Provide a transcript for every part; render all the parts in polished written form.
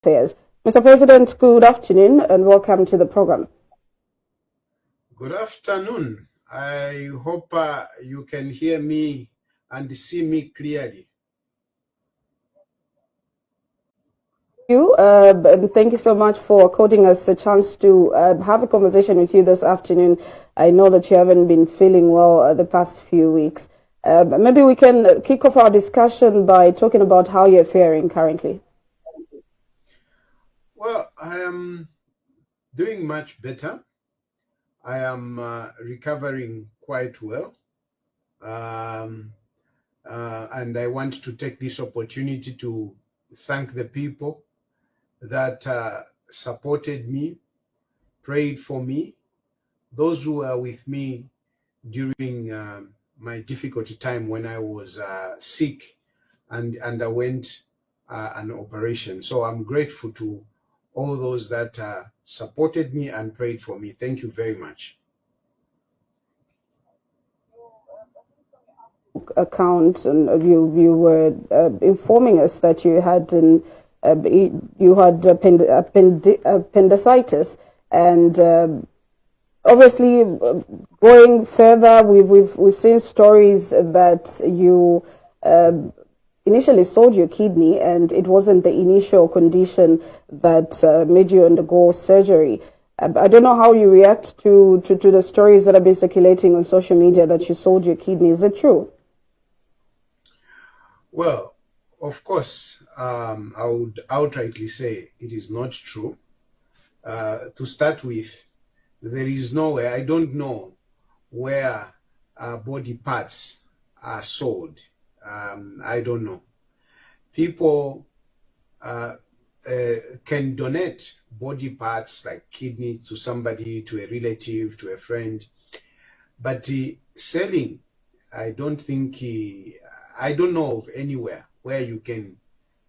Affairs. Mr. President, good afternoon and welcome to the program. Good afternoon. I hope you can hear me and see me clearly. Thank you so much for according us a chance to have a conversation with you this afternoon. I know that you haven't been feeling well the past few weeks. Maybe we can kick off our discussion by talking about how you're faring currently. Well, I am doing much better. I am recovering quite well. And I want to take this opportunity to thank the people that supported me, prayed for me, those who were with me during my difficult time when I was sick and underwent an operation. So I'm grateful to all those that supported me and prayed for me. Thank you very much. Account, and you were informing us that you had appendicitis, and obviously going further, we've seen stories that you initially sold your kidney, and it wasn't the initial condition that made you undergo surgery. I don't know how you react to the stories that have been circulating on social media that you sold your kidney. Is it true? Well, of course, I would outrightly say it is not true. To start with, there is nowhere, I don't know where body parts are sold. I don't know. People can donate body parts like kidney to somebody, to a relative, to a friend. But selling, I don't think, I don't know of anywhere where you can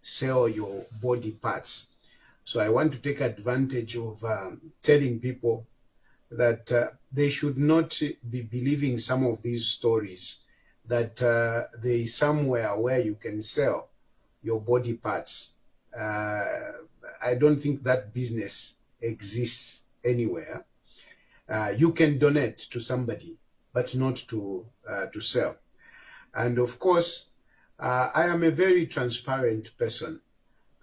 sell your body parts. So I want to take advantage of telling people that they should not be believing some of these stories, that there is somewhere where you can sell your body parts. I don't think that business exists anywhere. You can donate to somebody, but not to sell. And of course, I am a very transparent person.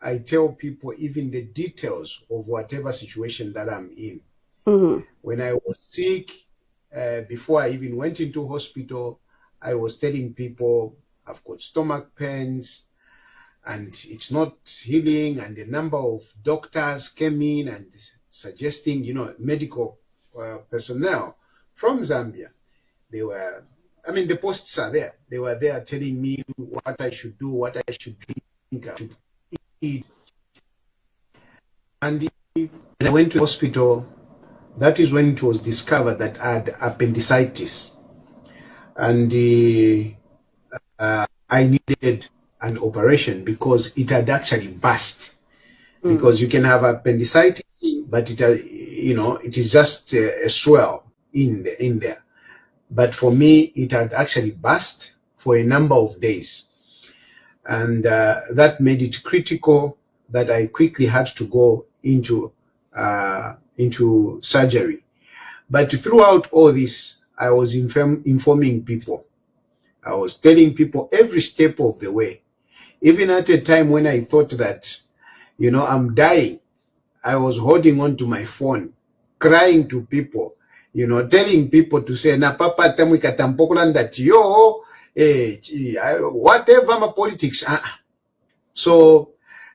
I tell people even the details of whatever situation that I'm in. Mm-hmm. When I was sick, before I even went into hospital, I was telling people I've got stomach pains and it's not healing. And a number of doctors came in and suggesting, medical personnel from Zambia. They were, the posts are there. They were there telling me what I should do, what I should drink, I should eat. And when I went to the hospital, that is when it was discovered that I had appendicitis. And I needed an operation because it had actually burst. Because you can have appendicitis, but it is just a swell in there. But for me, it had actually burst for a number of days. And that made it critical that I quickly had to go into surgery. But throughout all this, I was informing people. I was telling people every step of the way. Even at a time when I thought that, I'm dying, I was holding on to my phone, crying to people, telling people to say, na papa tamwika tampokulan that whatever my politics. So,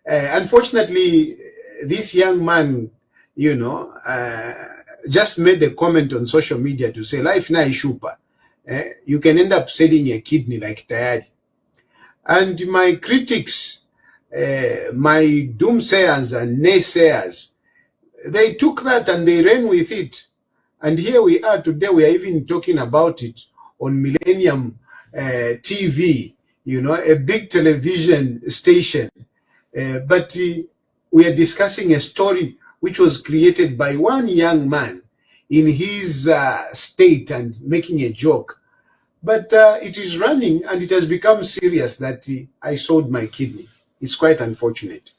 unfortunately, this young man, just made a comment on social media to say, life na ishupa. You can end up selling a kidney like Tayali. And my critics, my doomsayers and naysayers, they took that and they ran with it. And here we are today, we are even talking about it on Millennium TV, a big television station. But we are discussing a story which was created by one young man in his state and making a joke. But it is running and it has become serious that I sold my kidney. It's quite unfortunate.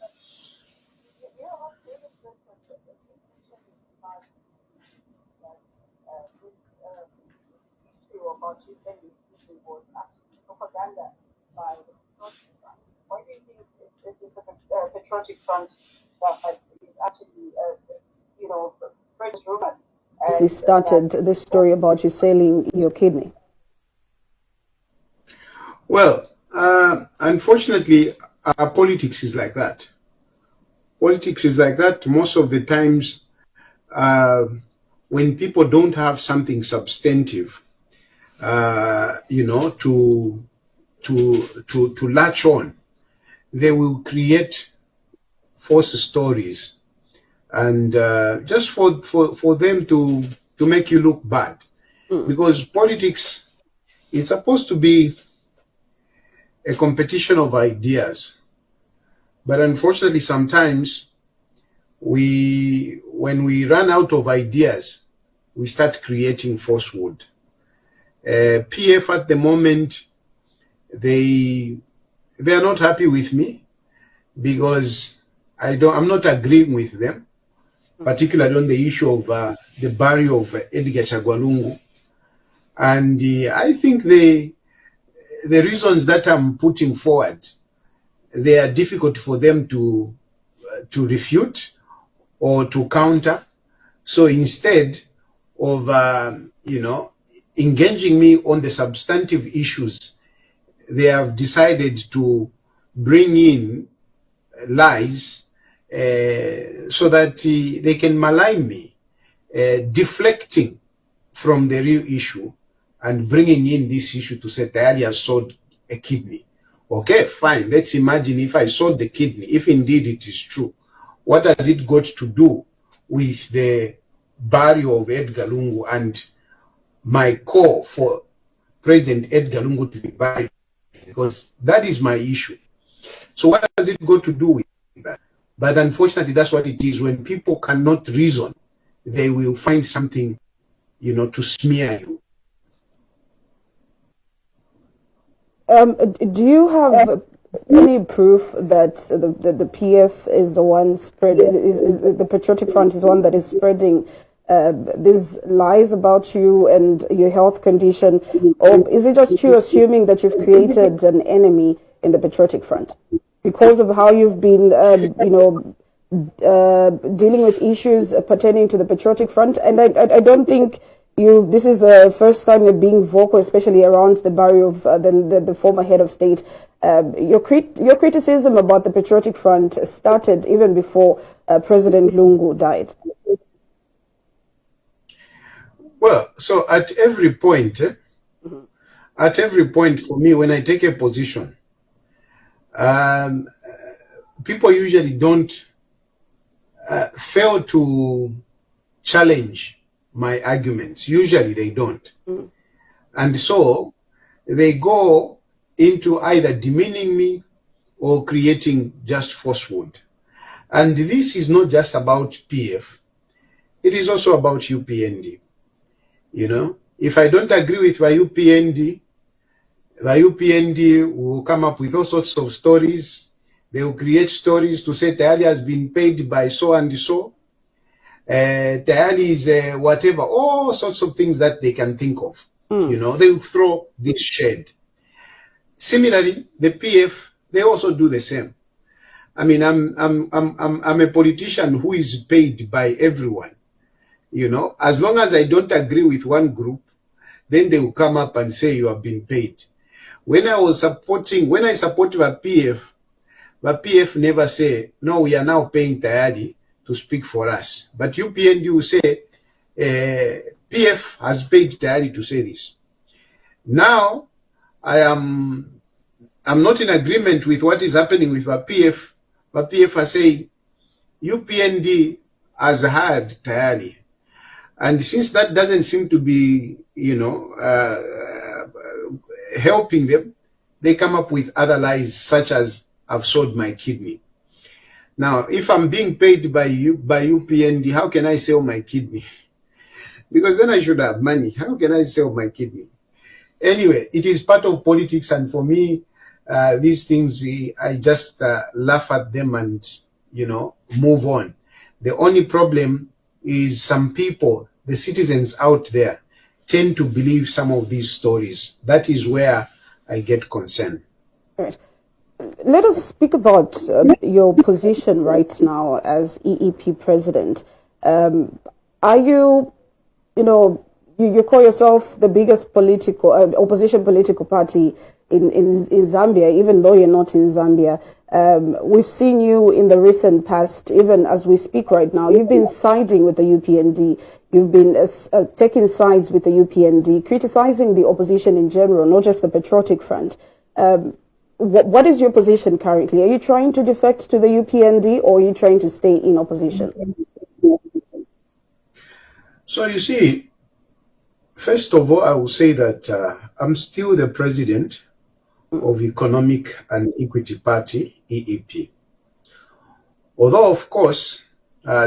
Started this story about you selling your kidney? Well, unfortunately, our politics is like that. Politics is like that most of the times. When people don't have something substantive, to latch on, they will create false stories, and just for them to make you look bad, because politics is supposed to be a competition of ideas, but unfortunately, sometimes when we run out of ideas, we start creating falsehood. PF at the moment, they are not happy with me because I'm not agreeing with them, particularly on the issue of the burial of Edgar Chagwalungu. And I think the reasons that I'm putting forward, they are difficult for them to refute or to counter. So instead of engaging me on the substantive issues, they have decided to bring in lies so that they can malign me, deflecting from the real issue and bringing in this issue to say Tayali has sold a kidney. Okay, fine. Let's imagine if I sold the kidney, if indeed it is true. What has it got to do with the burial of Edgar Lungu and my call for President Edgar Lungu to be buried? Because that is my issue. So what has it got to do with that? But unfortunately, that's what it is. When people cannot reason, they will find something, to smear you. Do you have any proof that the PF is the one spreading, is the Patriotic Front is one that is spreading these lies about you and your health condition? Or is it just you assuming that you've created an enemy in the Patriotic Front because of how you've been, dealing with issues pertaining to the Patriotic Front? And I don't think this is the first time you're being vocal, especially around the burial of the former head of state. Your criticism about the Patriotic Front started even before President Lungu died. Well, so at every point, for me, when I take a position, people usually don't fail to challenge my arguments. Usually they don't. And so they go into either demeaning me or creating just falsehood. And this is not just about PF. It is also about UPND. If I don't agree with my UPND will come up with all sorts of stories. They will create stories to say Tayali has been paid by so and so. Tayali is whatever, all sorts of things that they can think of. They will throw this shade. Similarly, the PF, they also do the same. I mean, I'm a politician who is paid by everyone. As long as I don't agree with one group, then they will come up and say you have been paid. When I support the PF never say, no, we are now paying Tayali to speak for us. But UPND will say, PF has paid Tayali to say this. Now, I'm not in agreement with what is happening with PF. But PF are saying, UPND has hired Tayali. And since that doesn't seem to be, helping them, they come up with other lies such as, I've sold my kidney. Now, if I'm being paid by UPND, how can I sell my kidney? Because then I should have money. How can I sell my kidney? Anyway, it is part of politics, and for me, these things, I just laugh at them and, move on. The only problem is some people, the citizens out there, tend to believe some of these stories. That is where I get concerned. Right. Let us speak about your position right now as EEP president. Are you, you call yourself the biggest political opposition political party in Zambia, even though you're not in Zambia. We've seen you in the recent past, even as we speak right now. You've been siding with the UPND. You've been taking sides with the UPND, criticizing the opposition in general, not just the Patriotic Front. What is your position currently? Are you trying to defect to the UPND, or are you trying to stay in opposition? So you see, first of all, I will say that I'm still the president of Economic and Equity Party, EEP. Although, of course,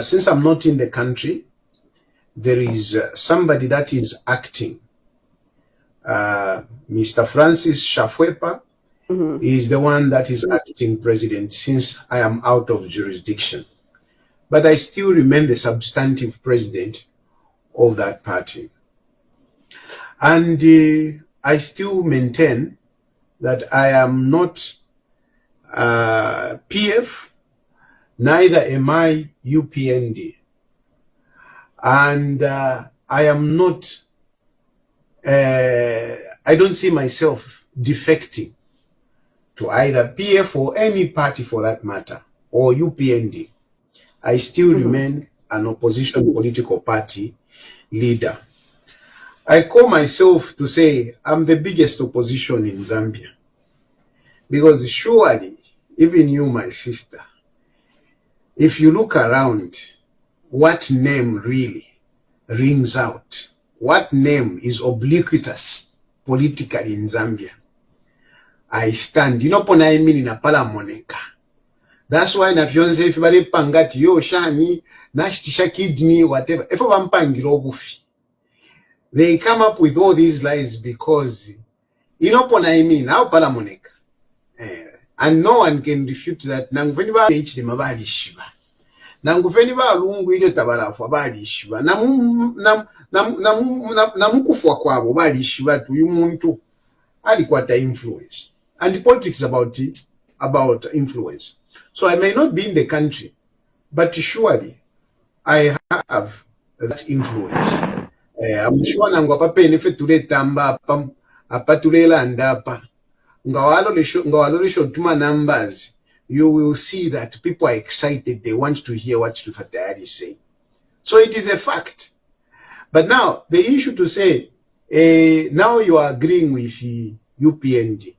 since I'm not in the country, there is somebody that is acting. Mr. Francis Shafwepa is the one that is acting president since I am out of jurisdiction. But I still remain the substantive president of that party. And I still maintain that I am not PF, neither am I UPND. And I am not, I don't see myself defecting to either PF or any party for that matter, or UPND. I still remain an opposition political party leader. I call myself to say I'm the biggest opposition in Zambia. Because surely, even you, my sister, if you look around, what name really rings out? What name is ubiquitous politically in Zambia? I stand. You know, pona I mean in a palamoneka. That's why na fiance if bale pangati yo shani na shitisha kidney whatever. If vampangiro bufi. They come up with all these lies because you know pona I mean how palamoneka. And no one can refute that. Nangufeni ba each de mabali shiba. Nangufeni ba lungu ile tabarafu abali shiba. Namukufwa kwabo bali shiba tu yumuntu alikwata influence. And the politics about influence. So I may not be in the country, but surely I have that influence. I'm sure nangwapa penefe tule tamba apa tule landapa. Numbers, you will see that people are excited. They want to hear what Chilufya Tayali is saying. So it is a fact. But now, the issue to say, now you are agreeing with the UPND.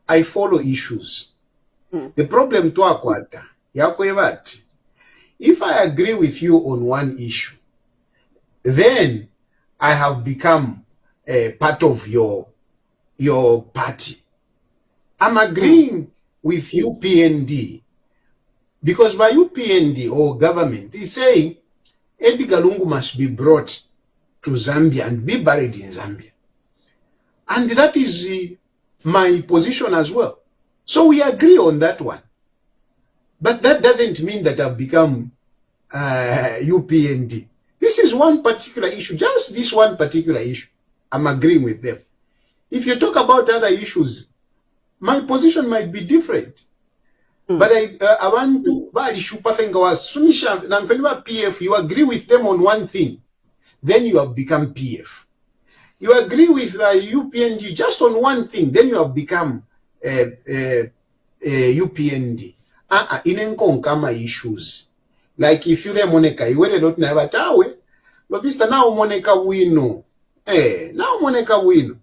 I follow issues. The problem to akwata, if I agree with you on one issue, then I have become a part of your party. I'm agreeing with UPND because by UPND or government is saying Edgar Lungu must be brought to Zambia and be buried in Zambia. And that is my position as well. So we agree on that one. But that doesn't mean that I've become UPND. This is one particular issue, just this one particular issue. I'm agreeing with them. If you talk about other issues, my position might be different. But I want to PF, you agree with them on one thing, then you have become PF. You agree with UPNG just on one thing, then you have become UPND. Inenkoma issues. Like if you Monica, you were not never tawe, but vista now Monica wino. Now Monica wino.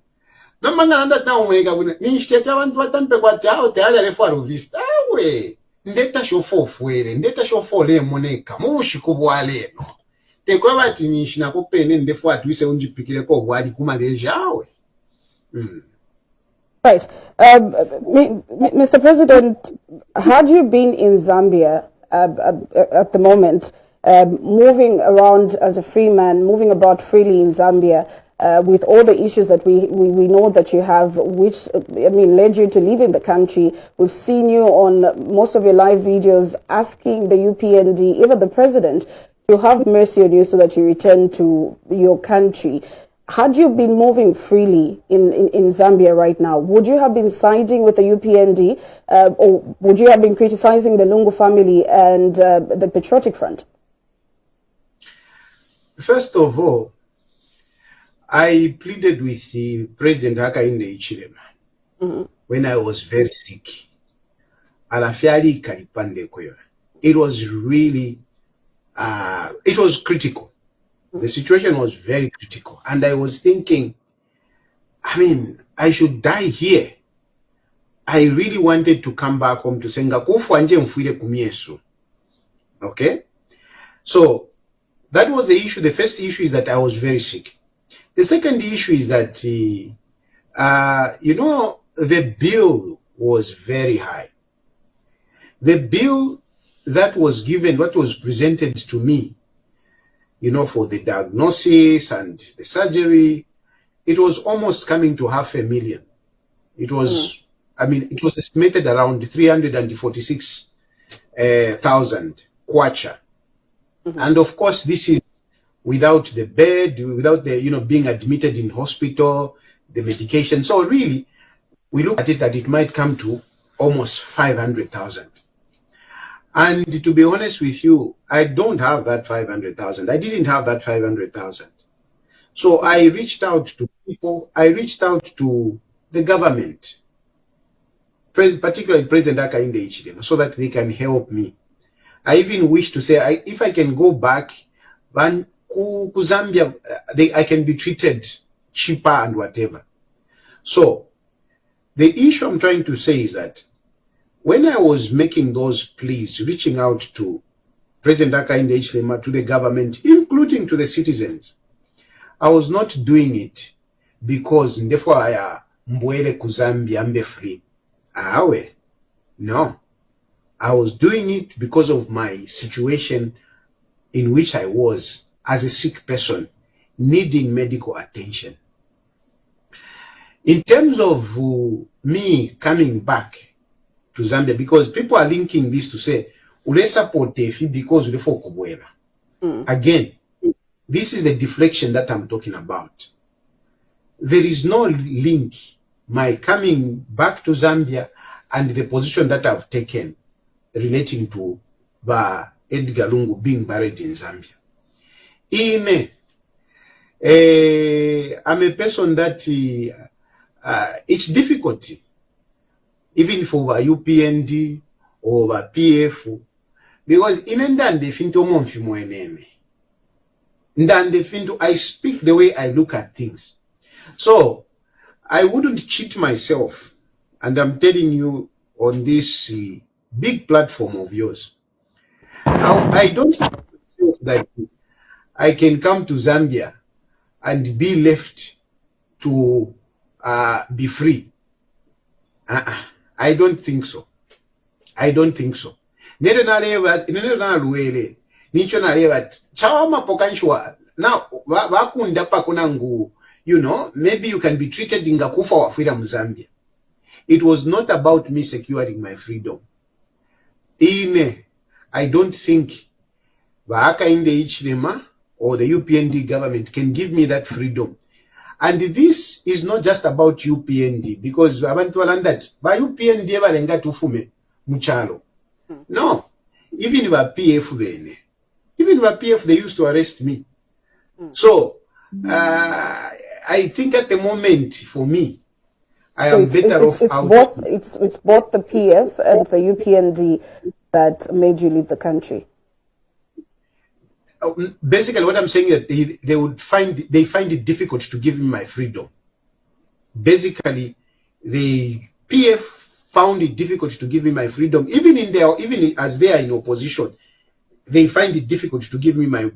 Namanga now Monica wino. Instead I want to tampe kwa tao te ala refuaro vista. We ndeta shofo fuere, ndeta shofo le Monica. Mushi kubwale no. Te kwa bati nishina kupene ndefu atuise unjipikile kwa wadi kumalejawe. Right. Mr. President, had you been in Zambia at the moment, moving around as a free man, moving about freely in Zambia, with all the issues that we know that you have, which, led you to leaving the country. We've seen you on most of your live videos asking the UPND, even the president, to have mercy on you so that you return to your country. Had you been moving freely in Zambia right now, would you have been siding with the UPND, or would you have been criticizing the Lungu family and the Patriotic Front? First of all, I pleaded with the President Hakainde Hichilema when I was very sick. It was really, it was critical. The situation was very critical. And I was thinking, I mean, I should die here. I really wanted to come back home to Senga. Okay? So that was the issue. The first issue is that I was very sick. The second issue is that, the bill was very high. The bill that was given, what was presented to me, for the diagnosis and the surgery, it was almost coming to $500,000. It was, it was estimated around 346,000 kwacha. And of course, this is without the bed, without the, being admitted in hospital, the medication. So really, we look at it that it might come to almost 500,000. And to be honest with you, I don't have that 500,000. I didn't have that 500,000. So I reached out to people. I reached out to the government, particularly President Hakainde Hichilema, so that they can help me. I even wish to say, if I can go back, to Zambia, I can be treated cheaper and whatever. So the issue I'm trying to say is that when I was making those pleas, reaching out to President Hakainde Hichilema, to the government, including to the citizens, I was not doing it because therefore I mbwele kuzambia mbe free. No. I was doing it because of my situation in which I was as a sick person needing medical attention. In terms of me coming back to Zambia, because people are linking this to say, ule support Tefi because ule for kubwela. Again, this is the deflection that I'm talking about. There is no link, my coming back to Zambia and the position that I've taken relating to Edgar Lungu being buried in Zambia. I'm a person that it's difficult, even for UPND or PF, because I speak the way I look at things. So I wouldn't cheat myself, and I'm telling you on this big platform of yours. I don't think that I can come to Zambia and be left to be free. I don't think so. I don't think so. Now, maybe you can be treated in Gakufa wa freedom Zambia. It was not about me securing my freedom. I don't think Hakainde Hichilema or the UPND government can give me that freedom. And this is not just about UPND, because abantu that by UPND balenga tufume muchalo. No, even by PF they used to arrest me. So I think at the moment for me, I am better off out. It's both the PF and the UPND that made you leave the country. Basically, what I'm saying is that they find it difficult to give me my freedom. Basically, the PF found it difficult to give me my freedom, even as they are in opposition. They find it difficult to give me my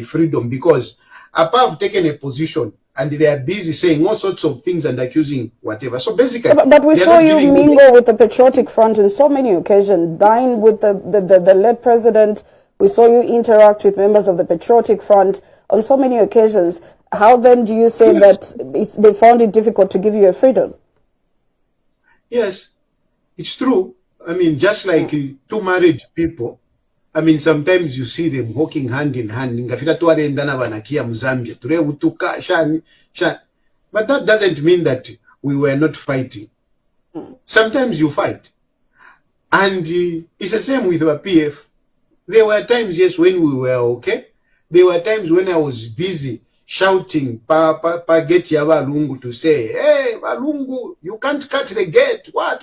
freedom, because above taking a position and they are busy saying all sorts of things and accusing whatever. So basically, but we saw you mingle with the Patriotic Front on so many occasions, dine with the late president. We saw you interact with members of the Patriotic Front on so many occasions. How then do you say that they found it difficult to give you a freedom? Yes, it's true. I mean, just like two married people, I mean, sometimes you see them walking hand in hand. Ngafika tuwarenda na banakia Mzambia. Ture utuka shani. But that doesn't mean that we were not fighting. Sometimes you fight. And it's the same with our PF. There were times, yes, when we were okay. There were times when I was busy shouting, gate ya Balungu to say, hey, Balungu, you can't cut the gate. What?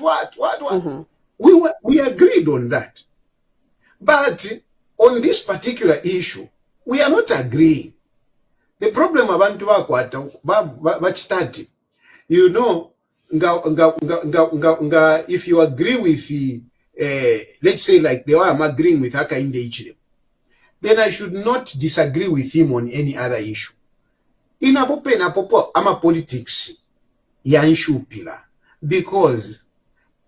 We agreed on that. But on this particular issue, we are not agreeing. The problem abantu bachitati, you know, if you agree with let's say like the way I'm agreeing with Hakainde Hichilema, then I should not disagree with him on any other issue. In apopo ama politics ya issue pillar, because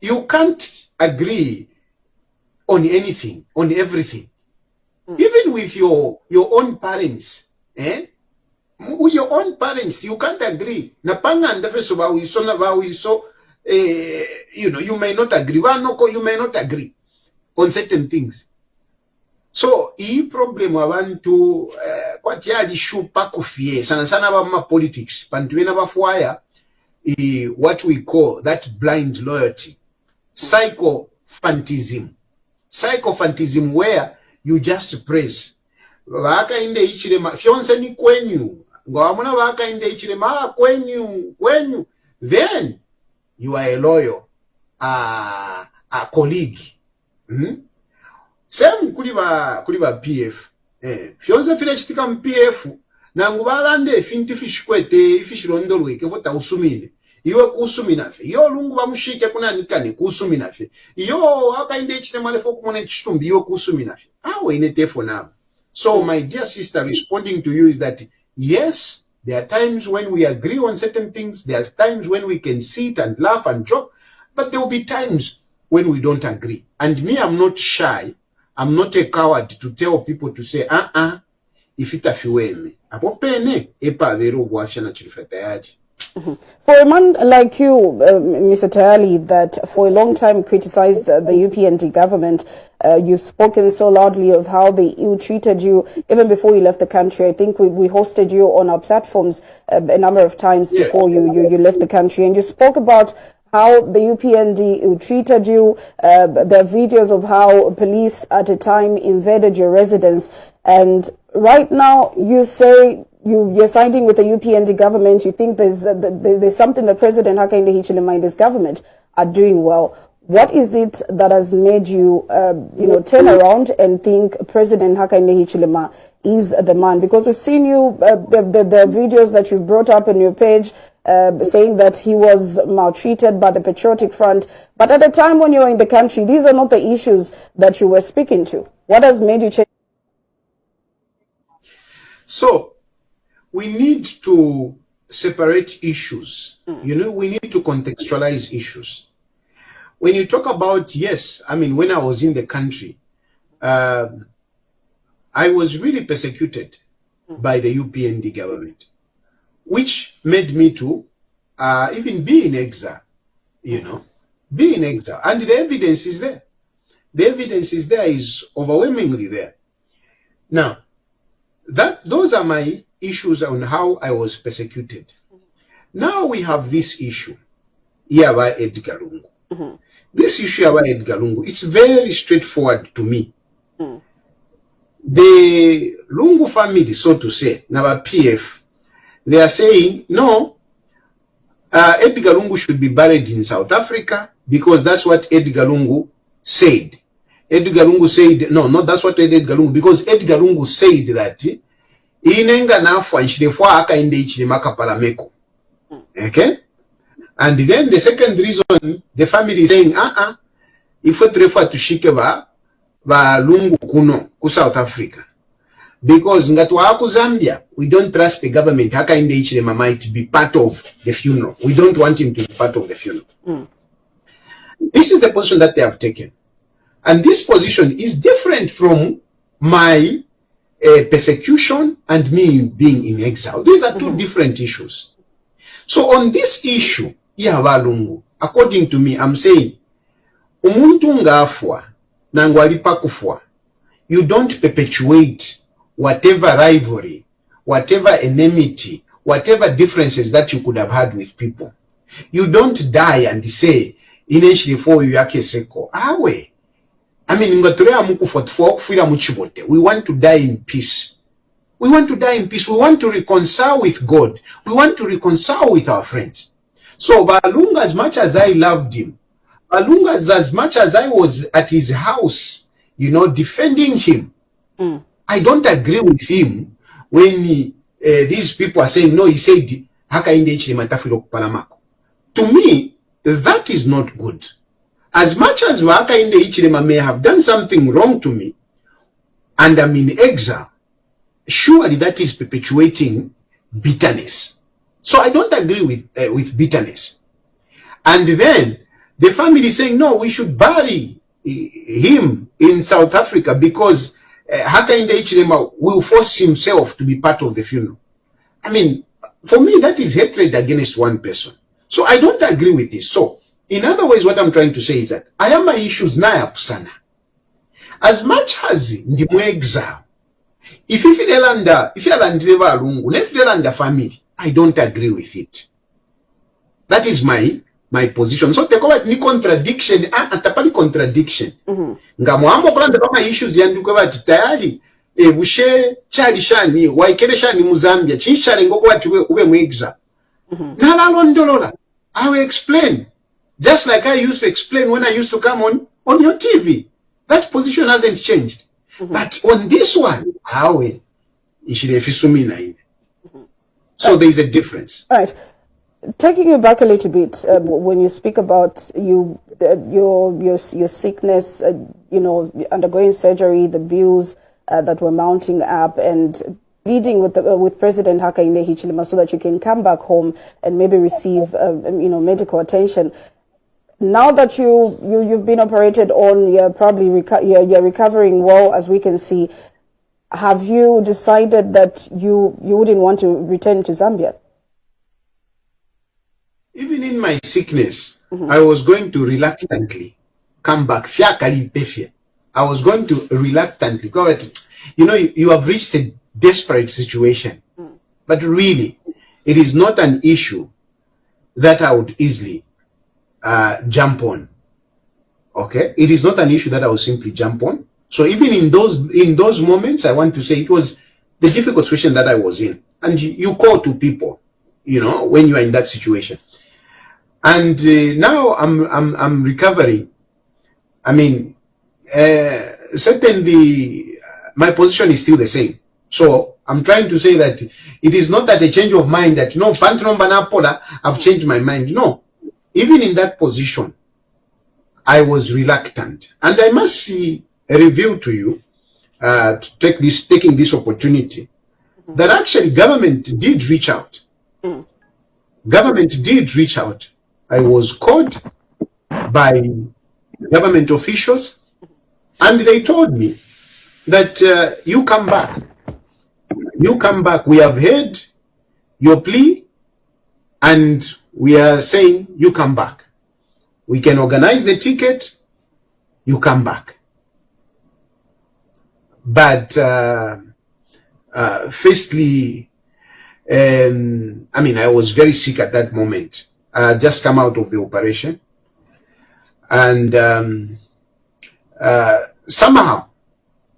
you can't agree on anything, on everything. Even with your own parents, with your own parents, you can't agree. Napanga ndefeso bawiso na bawiso, you know, you may not agree. You may not agree on certain things. So, hii problem abantu kwa tiali shupa kufie sana ba politics. Pantuena bafuaya what we call that blind loyalty, psychophantism, where you just praise. Hakainde Hichilema fionse ni kwenyu. Ngawamuna Hakainde Hichilema kwenyu. Then you are a loyal a colleague. Same kuliba PF. Fionse file chitika PF na ngubalande finti fishkwete ifishirondolwe kevota usumine. Iwe kusumi nafe. Iyo lungu bamushike kuna nikane kusumi nafe. Iyo Hakainde Hichilema lefo kumone chitumbi iwe kusumi nafe. Awe inetefo na. So my dear sister, responding to you is that yes, there are times when we agree on certain things. There's times when we can sit and laugh and joke, but there will be times when we don't agree. And me, I'm not shy. I'm not a coward to tell people to say, if it afiweme. Apopene, epa vero guafia na Chilufya Tayali. For a man like you, Mr. Tayali, that for a long time criticized the UPND government, you've spoken so loudly of how they ill-treated you even before you left the country. I think we hosted you on our platforms a number of times before you left the country, and you spoke about how the UPND ill-treated you. There are videos of how police at a time invaded your residence, and right now you say you're siding with the UPND government. You think there's something that President Hakainde Hichilema and his government are doing well. What is it that has made you, turn around and think President Hakainde Hichilema is the man? Because we've seen you, the videos that you've brought up on your page, saying that he was maltreated by the Patriotic Front. But at the time when you were in the country, these are not the issues that you were speaking to. What has made you change? So, we need to separate issues. You know, we need to contextualize issues. When you talk about, yes, I mean, when I was in the country, I was really persecuted by the UPND government, which made me to even be in exile, be in exile. And the evidence is there. The evidence is there, is overwhelmingly there. Now, those are my issues on how I was persecuted. Now we have this issue here by Edgar Lungu. This issue about Edgar Lungu, it's very straightforward to me. The Lungu family, so to say, now PF, they are saying, no, Edgar Lungu should be buried in South Africa because that's what Edgar Lungu said. Edgar Lungu said, no, not that's what Edgar Lungu, because Edgar Lungu said that inenga nafwa nshirefwa Hakainde Hichilema kapalameko. Okay? And then the second reason, the family is saying, if we prefer to shike ba Lungu kuno ku South Africa. Because ngatwa ku Zambia, we don't trust the government. Hakainde Hichilema might be part of the funeral. We don't want him to be part of the funeral. This is the position that they have taken. And this position is different from my persecution and me being in exile. These are two different issues. So on this issue, Lungu, according to me, I'm saying, umuntu ngafwa, na ngwalipa kufwa, you don't perpetuate whatever rivalry, whatever enmity, whatever differences that you could have had with people. You don't die and say, initially for you yake seko. Awe. I mean, we want to die in peace. We want to die in peace. We want to reconcile with God. We want to reconcile with our friends. So, Balunga, as much as I loved him, Balunga, as much as I was at his house, you know, defending him, I don't agree with him when these people are saying, no, he said, to me, that is not good. As much as Hakainde Hichilema may have done something wrong to me, and I'm in exile, surely that is perpetuating bitterness. So I don't agree with bitterness. And then the family saying, no, we should bury him in South Africa because Hakainde Hichilema will force himself to be part of the funeral. I mean, for me, that is hatred against one person. So I don't agree with this. So, in other words, what I'm trying to say is that I have my issues now, Pusana. As much as ndimu exile, if you feel under family, I don't agree with it. That is my position. So take over ni contradiction, atapali contradiction. Nga muambo kulanda kama issues yanduko bati tayari bushe chali shani waikere shani Muzambia chinshale ngoko bati ube mu exile. Nalalondolola. I will explain. Just like I used to explain when I used to come on your TV. That position hasn't changed. But on this one, so there is a difference. All right. Taking you back a little bit, when you speak about your sickness, you know, undergoing surgery, the bills that were mounting up, and pleading with President Hakainde Hichilema so that you can come back home and maybe receive you know, medical attention. Now that you've been operated on, you're probably you're recovering well, as we can see. Have you decided that you wouldn't want to return to Zambia? Even in my sickness, I was going to reluctantly come back. I was going to reluctantly go. You know, you have reached a desperate situation, but really, it is not an issue that I would easily jump on. Okay, it is not an issue that I will simply jump on. So even in those moments, I want to say it was the difficult situation that I was in, and you call to people, you know, when you are in that situation. And now I'm recovering. I mean, certainly my position is still the same. So I'm trying to say that it is not that a change of mind that, no, I've changed my mind. No, even in that position, I was reluctant. And I must see a review to you, taking this opportunity, that actually government did reach out. Government did reach out. I was called by government officials, and they told me that you come back. You come back. We have heard your plea, and we are saying you come back. We can organize the ticket. You come back. But firstly, I mean, I was very sick at that moment. I had just come out of the operation, and somehow,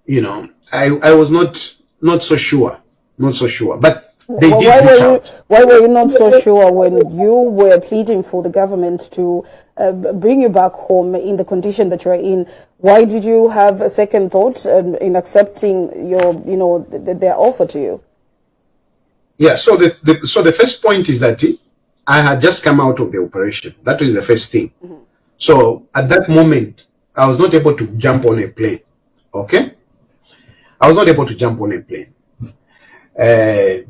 you know, I was not so sure, but they did reach out. Why were you not so sure when you were pleading for the government to bring you back home in the condition that you're in? Why did you have a second thought in accepting their offer to you? Yeah. So the first point is that I had just come out of the operation. That was the first thing. So at that moment, I was not able to jump on a plane. Okay? I was not able to jump on a plane. And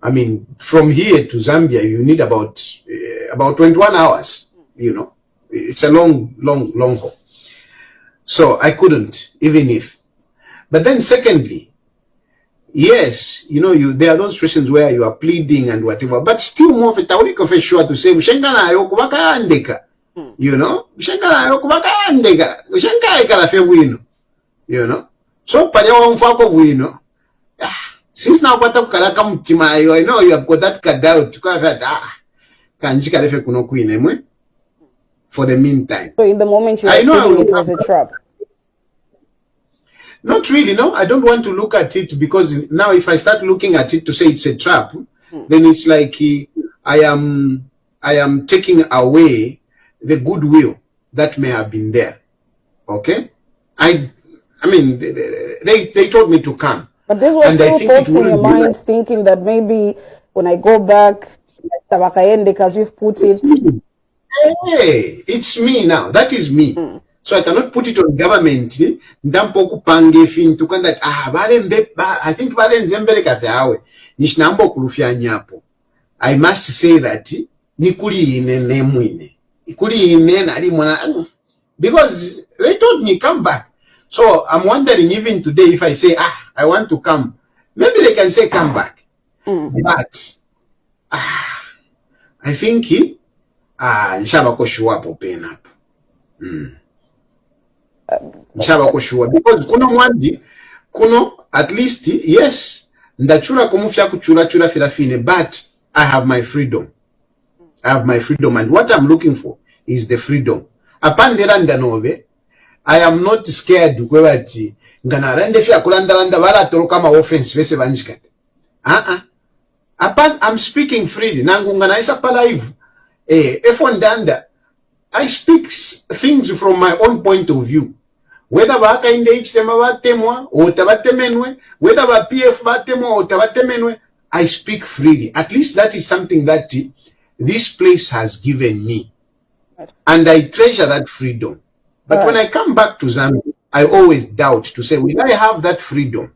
I mean, from here to Zambia, you need about 21 hours, you know. It's a long haul. So I couldn't, even if. But then secondly, yes, you know, there are those situations where you are pleading and whatever, but still more of a sure to say, you know, you know. So pale wamfako bwino. Since now kwata kukalaka mtima ayo, I know you have got that doubt. Kwa that kanji kalefe kuno kwine mwe for the meantime. So in the moment you were feeling it was a trap? Not really, no. I don't want to look at it because now if I start looking at it to say it's a trap, then it's like I am taking away the goodwill that may have been there. Okay? I mean, they told me to come. But this was still thoughts in your mind, thinking that maybe when I go back, tabakaende, as you've put it. Hey, it's me now. That is me. So I cannot put it on government. Ndampo kupange fin to that I think bale nzembele kafe awe. Nishnambo kulufya nyapo. I must say that nikuli ine mwine. Ikuli ine nari mwana because they told me come back. So I'm wondering even today if I say I want to come, maybe they can say come back. But I think Nshabako show up open up. Nshabako show up because kuno mwandi kuno at least yes ndachura kumufya kuchura chura filafine, but I have my freedom. I have my freedom, and what I'm looking for is the freedom. Apandera ndanove, I am not scared kwebati ngana rende fya kulandaranda wala toroka ma offense vese banjikate. I'm speaking freely. Nangu ngana isa palive. Efondanda. I speak things from my own point of view. Whether baka inde ichitema batemwa or tabatemenwe, whether ba PF batemwa or tabatemenwe, I speak freely. At least that is something that this place has given me. And I treasure that freedom. But when I come back to Zambia, I always doubt to say, will I have that freedom?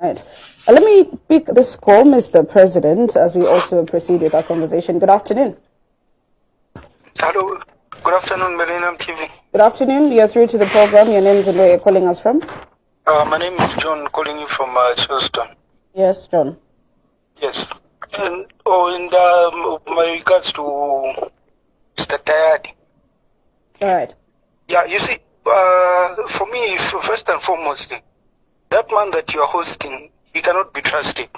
Right. Let me pick this call, Mr. President, as we also proceed with our conversation. Good afternoon. Hello. Good afternoon, Millennium TV. Good afternoon. You're through to the program. Your name is and where you're calling us from? My name is John, calling you from Houston. Yes, John. Yes. And my regards to Mr. Tayali. All right. Yeah, you see, for me, first and foremost, that man that you are hosting, he cannot be trusted.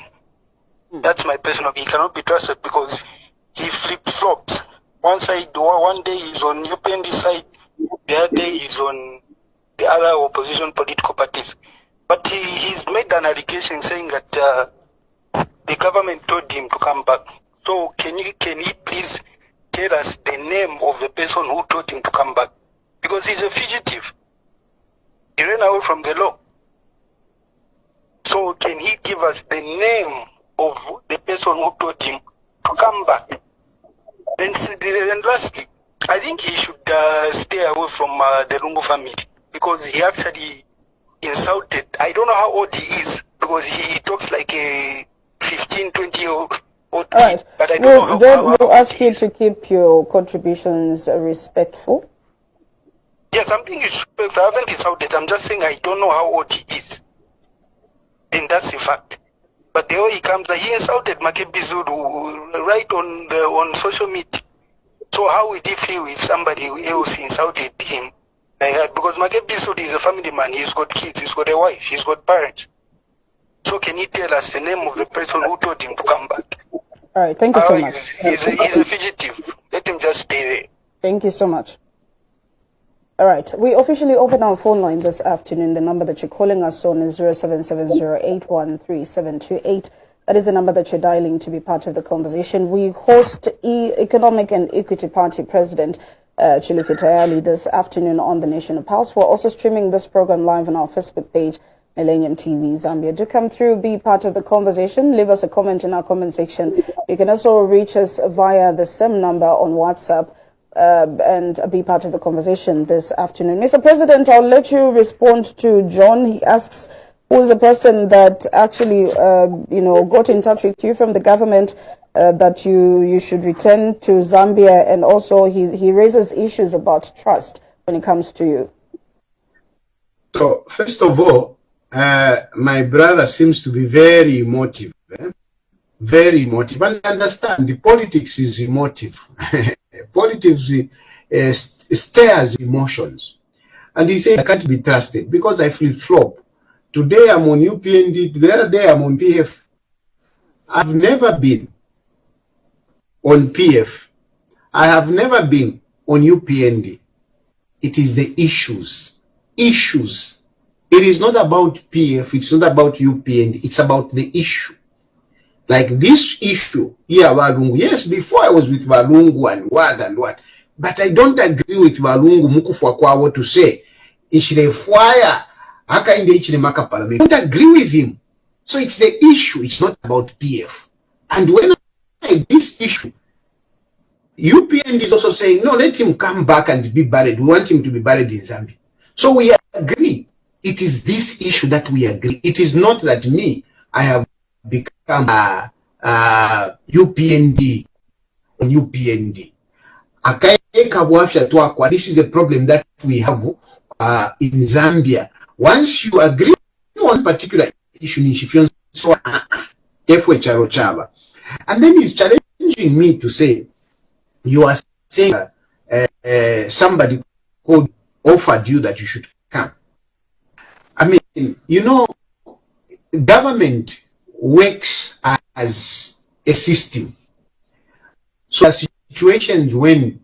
That's my personal opinion. He cannot be trusted because he flip-flops. One day he's on UPND side, the other day he's on the other opposition political parties. But he's made an allegation saying that the government told him to come back. So can he please tell us the name of the person who told him to come back? Because he's a fugitive. He ran away from the law. So can he give us the name of the person who told him to come back? And lastly, I think he should stay away from the Lungu family because he actually insulted. I don't know how old he is because he talks like a 15, 20-year-old kid. Right. But I don't know how we'll ask you to keep your contributions respectful. Yes, I'm being respectful. I haven't insulted. I'm just saying I don't know how old he is. And that's a fact. But the way he comes, he insulted Makebi Zulu right on social media. So how would he feel if somebody else insulted him? Because Makebi Zulu is a family man. He's got kids. He's got a wife. He's got parents. So can he tell us the name of the person who told him to come back? All right. Thank you so much. He's a fugitive. Let him just stay there. Thank you so much. All right. We officially open our phone line this afternoon. The number that you're calling us on is 0770813728. That is the number that you're dialing to be part of the conversation. We host Economic and Equity Party President Chilufya Tayali this afternoon on the Nation Pulse. We're also streaming this program live on our Facebook page, Millennium TV Zambia. Do come through, be part of the conversation. Leave us a comment in our comment section. You can also reach us via the same number on WhatsApp. And be part of the conversation this afternoon. Mr. President, I'll let you respond to John. He asks, who is the person that actually, got in touch with you from the government that you should return to Zambia, and also he raises issues about trust when it comes to you. So, first of all, my brother seems to be very emotive. Very emotive. And understand, the politics is emotive. Politics stirs emotions. And he said, I can't be trusted because I flip-flop. Today I'm on UPND, the other day I'm on PF. I've never been on PF. I have never been on UPND. It is the issues. Issues. It is not about PF, it's not about UPND, it's about the issue. Like this issue here, Walungu. Yes, before I was with Walungu and what. But I don't agree with Walungu Mukufwa Kwawo to say, Ishilefwaya, Hakainde Ichilemaka Parliament. I don't agree with him. So it's the issue, it's not about PF. And when this issue, UPND is also saying, no, let him come back and be buried. We want him to be buried in Zambia. So we agree. It is this issue that we agree. It is not that me, I have become UPND on UPND. This is the problem that we have in Zambia. Once you agree on a particular issue, and then he's challenging me to say, you are saying somebody could offered you that you should come. I mean, you know, government works as a system. So there are situations when you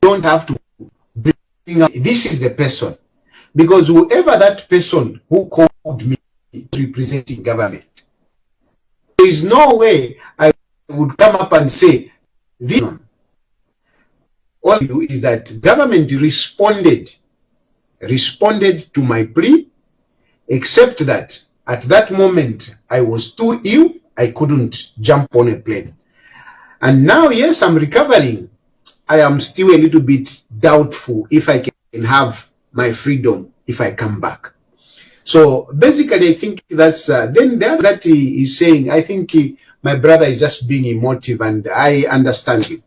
don't have to bring up, this is the person. Because whoever that person who called me representing government, there is no way I would come up and say, this one. All you is that government responded to my plea, except that at that moment I was too ill, I couldn't jump on a plane. And now, yes, I'm recovering. I am still a little bit doubtful if I can have my freedom if I come back. So basically, I think that's then that he is saying, I think my brother is just being emotive, and I understand him.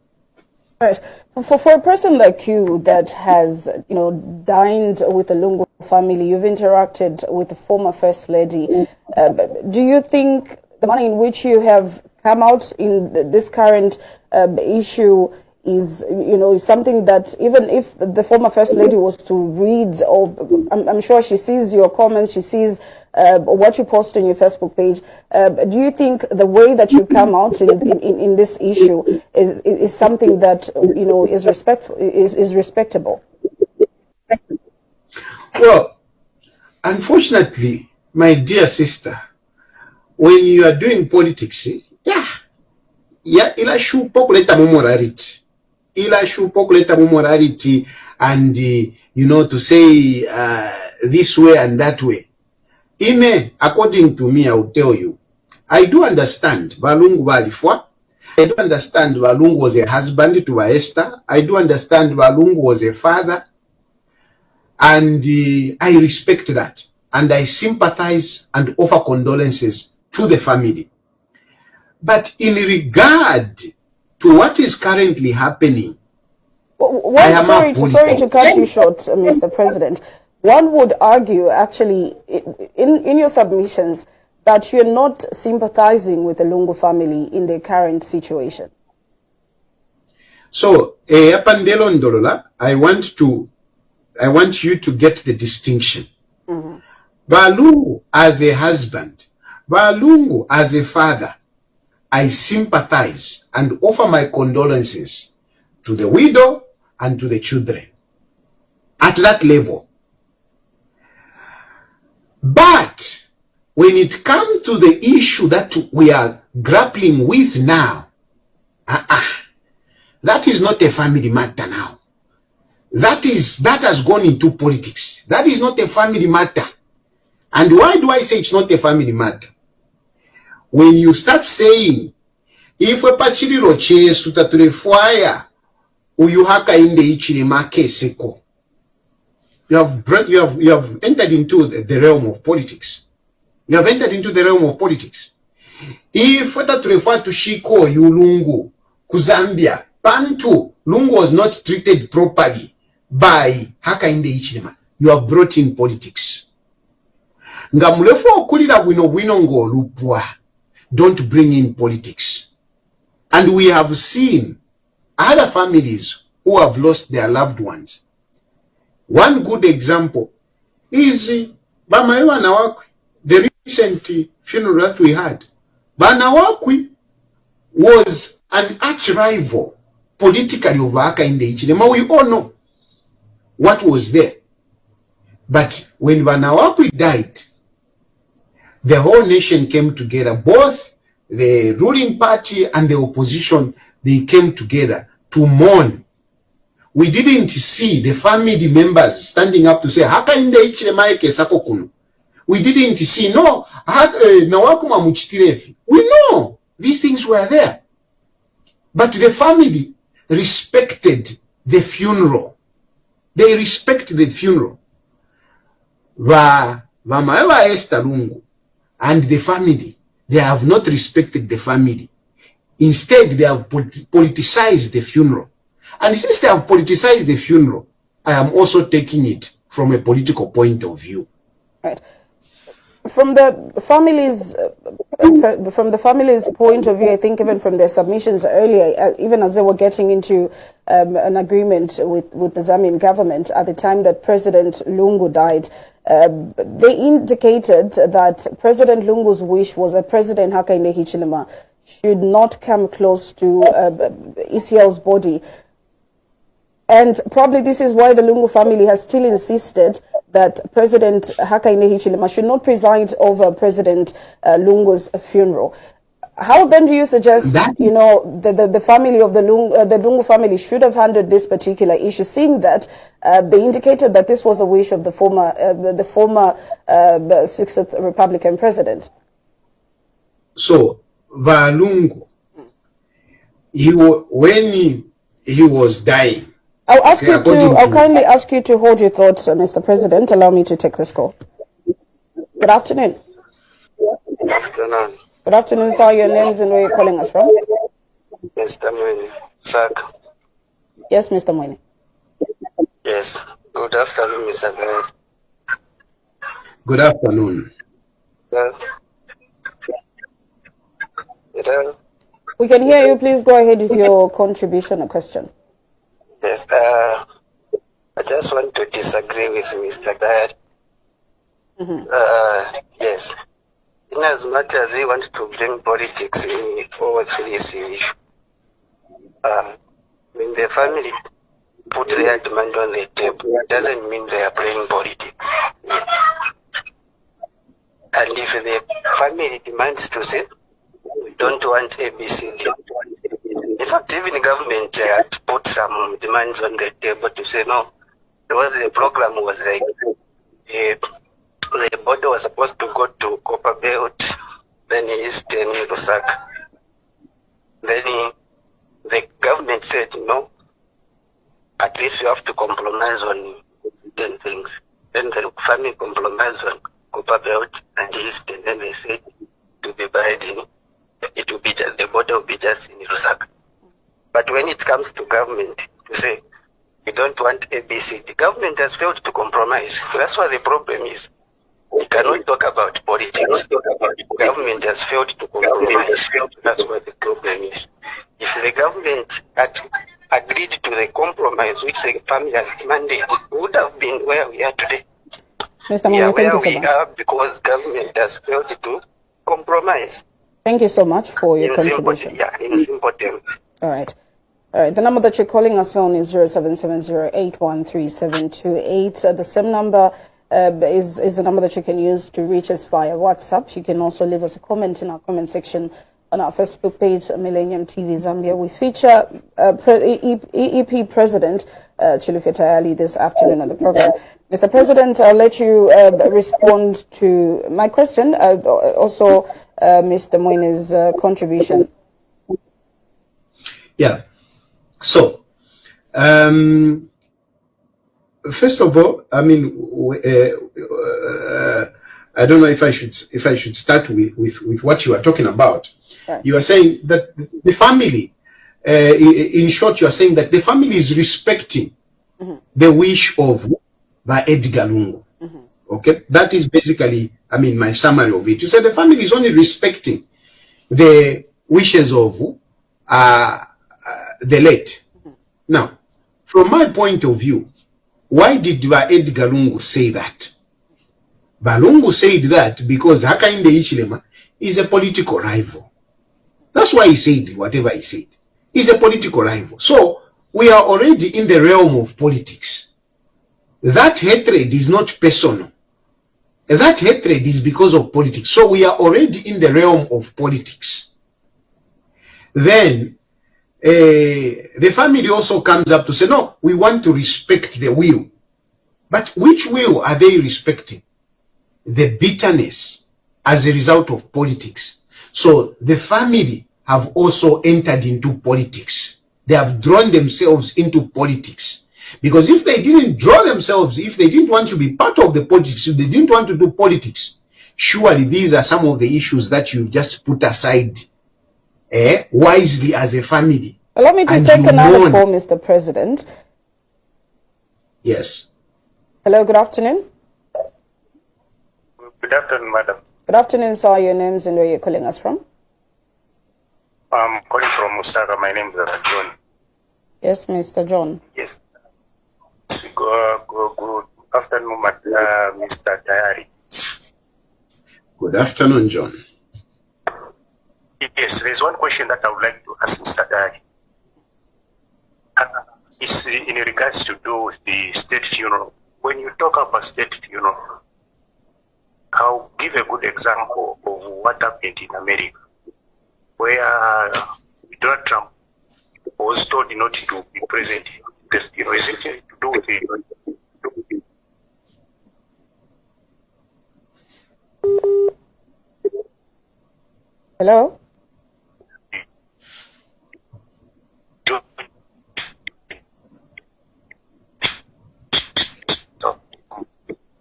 Right. For a person like you that has, you know, dined with the Lungu family, you've interacted with the former First Lady. Do you think the manner in which you have come out in this current issue is, you know, is something that even if the former First Lady was to read, or I'm sure she sees your comments, she sees what you post on your Facebook page, do you think the way that you come out in this issue is something that, you know, is respectable? Well, unfortunately, my dear sister, when you are doing politics, ila shu pokuleta morality. Ila shu pokuleta morality, and you know, to say this way and that way. According to me, I will tell you, I do understand Balungu Balifwa. I do understand Balungu was a husband to Esther. I do understand Balungu was a father. And I respect that. And I sympathize and offer condolences to the family. But in regard to what is currently happening, sorry to cut you short, Mr. President. One would argue, actually, in your submissions, that you're not sympathizing with the Lungu family in their current situation. So, I want you to get the distinction. Mm-hmm. Balungu as a husband, Balungu as a father, I sympathize and offer my condolences to the widow and to the children at that level. But when it comes to the issue that we are grappling with now, that is not a family matter now. That has gone into politics. That is not a family matter. And why do I say it's not a family matter? When you start saying, if a pachiriro chesu taturefwaya uyuhaka inde ichirimake seko, you have entered into the realm of politics. You have entered into the realm of politics. If that refer to Shiko Yulungu, Kuzambia, Bantu, Lungu was not treated properly by Hakainde Ichilema, you have brought in politics. Ngamulefo okulira wino ngo lupwa. Don't bring in politics. And we have seen other families who have lost their loved ones. One good example is Bamaewa Nawakwi, the recent funeral that we had. Banawakwi was an arch rival politically of Hakainde Hichilema. We all know what was there. But when Banawakwi died, the whole nation came together. Both the ruling party and the opposition, they came together to mourn. We didn't see the family members standing up to say, Hakainde Hichilema eke sako kuno. We didn't see, no, Nawakuma Muchitirefi. We know these things were there. But the family respected the funeral. They respect the funeral. Vamaewa Esther Lungu and the family, they have not respected the family. Instead, they have politicized the funeral. And since they have politicized the funeral, I am also taking it from a political point of view. Right. From the family's point of view, I think even from their submissions earlier, even as they were getting into an agreement with the Zambian government at the time that President Lungu died, they indicated that President Lungu's wish was that President Hakainde Hichilema should not come close to ECL's body. And probably this is why the Lungu family has still insisted that President Hakainde Hichilema should not preside over President Lungu's funeral. How then do you suggest, the family of the Lungu family should have handled this particular issue, seeing that they indicated that this was a wish of the former 6th Republican president? So, Valungu, when he was dying, I'll kindly ask you to hold your thoughts, Mr. President. Allow me to take this call. Good afternoon. Good afternoon. Good afternoon, sir. Your names and where you're calling us from? Mr. Mwini, Saka. Yes, Mr. Mwini. Yes. Good afternoon, Mr. Guide. Good afternoon. We can hear you. Please go ahead with your contribution or question. Yes, I just want to disagree with Mr. Guide. Yes. In as much as he wants to bring politics over to this issue, when the family put their demand on the table, it doesn't mean they are playing politics. And if the family demands to say, we don't want ABCD, in fact, even the government had put some demands on the table to say no, because the program was like, the body was supposed to go to Copper Belt, then Eastern Lusaka. Then the government said no, at least you have to compromise on certain things. Then the family compromised on Copper Belt and Eastern, then they said to be buried in, it will be just, the body will be just in Lusaka. But when it comes to government, to say, we don't want ABC, the government has failed to compromise. That's what the problem is. We cannot talk about politics. The government has failed to compromise. That's what the problem is. If the government had agreed to the compromise which the family has demanded, we would have been where we are today. Mr. Mwini, thank you so much. Are because government has failed to compromise. Thank you so much for your contribution. In simple terms. All right. The number that you're calling us on is 0770813728. The same number is the number that you can use to reach us via WhatsApp. You can also leave us a comment in our comment section on our Facebook page, Millennium TV Zambia. We feature EEP President Chilufya Tayali this afternoon on the program. Mr. President, I'll let you respond to my question, also Mr. Mwini's contribution. Yeah. So, first of all, I mean, I don't know if I should start with what you are talking about. Right. You are saying that the family, in short, you are saying that the family is respecting the wish of Edgar Lungu. Okay, that is basically, I mean, my summary of it. You said the family is only respecting the wishes of the late. Now, from my point of view, Why did Edgar Lungu say that? Balungu said that because Hakainde Hichilema is a political rival. That's why he said whatever he said. He's a political rival. So we are already in the realm of politics. That hatred is not personal. That hatred is because of politics. So we are already in the realm of politics. Then the family also comes up to say, no, we want to respect the will. But which will are they respecting? The bitterness as a result of politics. So the family have also entered into politics. They have drawn themselves into politics. Because if they didn't draw themselves, if they didn't want to be part of the politics, if they didn't want to do politics, surely these are some of the issues that you just put aside wisely as a family. Allow me to take another call, Mr. President. Yes. Hello, good afternoon. Good afternoon, madam. Good afternoon, sir. Your names and where you're calling us from? I'm calling from Musara. My name is John. Yes, Mr. John. Yes. Good afternoon, Mr. Tayali. Good afternoon, John. Yes, there's one question that I would like to ask Mr. Tayali. It's in regards to do with the state funeral. When you talk about state funeral, I'll give a good example of what happened in America, where Donald Trump was told not to be present. Is it to do with the... Hello?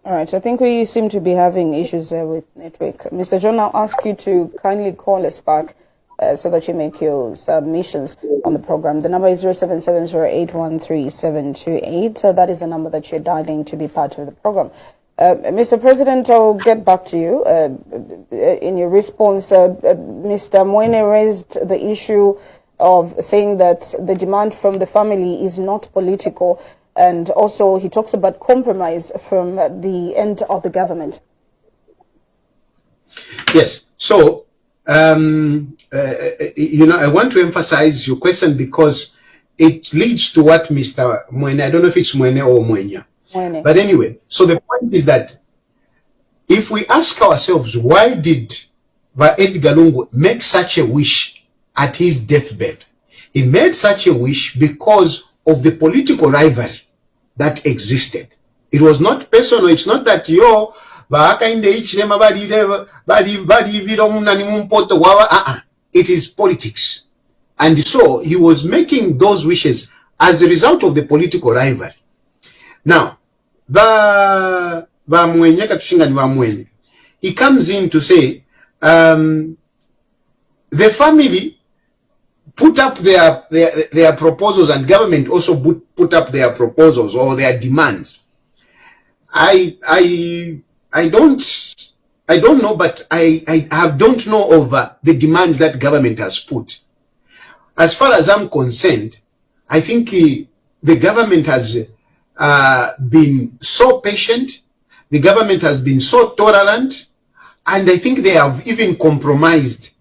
All right, I think we seem to be having issues with network. Mr. John, I'll ask you to kindly call us back so that you make your submissions on the program. The number is 0770813728. So that is the number that you're dialing to be part of the program. Mr. President, I'll get back to you. In your response, Mr. Mwene raised the issue of saying that the demand from the family is not political. And also, he talks about compromise from the end of the government. Yes. So, I want to emphasize your question because it leads to what Mr. Mwene, I don't know if it's Mwene or Mwenya. Mwene. But anyway, so the point is that if we ask ourselves, why did Edgar Lungu make such a wish at his deathbed? He made such a wish because of the political rivalry that existed. It was not personal. It's not that it is politics. And so he was making those wishes as a result of the political rivalry. Now, he comes in to say, the family put up their proposals, and government also put up their proposals or their demands. I don't know, but I don't know of the demands that government has put. As far as I'm concerned, I think the government has been so patient. The government has been so tolerant, and I think they have even compromised